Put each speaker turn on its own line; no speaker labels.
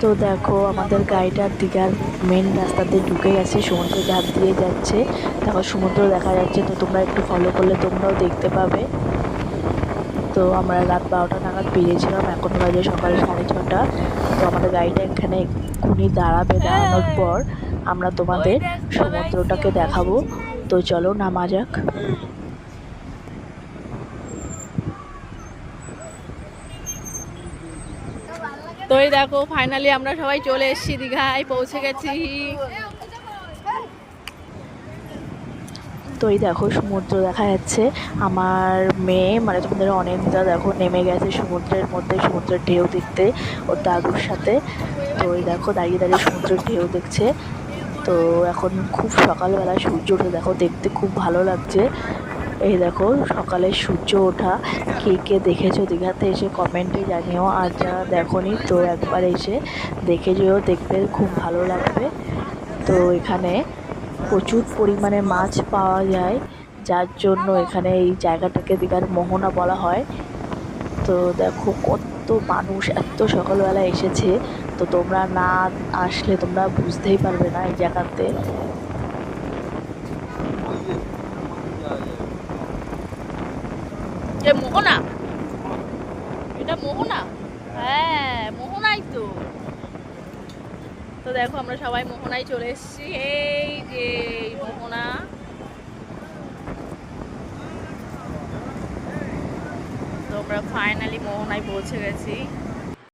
তো দেখো আমাদের গাড়িটা দীঘার মেন রাস্তাতে ঢুকে গেছে, সমুদ্রের ধার দিয়ে যাচ্ছে। দেখো সমুদ্র দেখা যাচ্ছে, তো তোমরা একটু ফলো করলে তোমরাও দেখতে পাবে। তো আমরা রাত 12টা নাগাদ বেরিয়েছিলাম, এখন বাজে সকাল 6:30। তো আমাদের গাড়িটা এখানে এক্ষুনি দাঁড়াবে, দাঁড়ানোর পর আমরা তোমাদের সমুদ্রটাকে দেখাবো। তো চলো নামা যাক।
তো এই দেখো ফাইনালি আমরা সবাই চলে এসেছি, দীঘায় পৌঁছে গেছি।
তো এই দেখো সমুদ্র দেখা যাচ্ছে। আমার মেয়ে মানে তোমাদের অনেকটা দেখো নেমে গেছে সমুদ্রের মধ্যে, সমুদ্রের ঢেউ দেখতে ওর দাদুর সাথে। তো এই দেখো দাঁড়িয়ে দাঁড়িয়ে সমুদ্রের ঢেউ দেখছে। তো এখন খুব সকালবেলা সূর্য ওঠে, দেখো দেখতে খুব ভালো লাগছে। এই দেখো সকালে সূর্য ওঠা। কে কে দেখেছো দীঘাতে এসে কমেন্টে জানিও, আর যারা দেখোনি তো একবার এসে দেখে যেও, দেখতে খুব ভালো লাগবে। তো এখানে প্রচুর পরিমাণে মাছ পাওয়া যায়, যার জন্য এখানে এই জায়গাটাকে দীঘার মোহনা বলা হয়। তো দেখো কত মানুষ এত সকালবেলা এসেছে। তো তোমরা না আসলে তোমরা বুঝতেই পারবে না এই জায়গাতে।
এ মোহনা, এটা মোহনা। হ্যাঁ মোহনাই তো। তো দেখো আমরা সবাই মোহনায় চলে এসেছি, এই যে মোহনা। তো আমরা ফাইনালি মোহনায় পৌঁছে গেছি।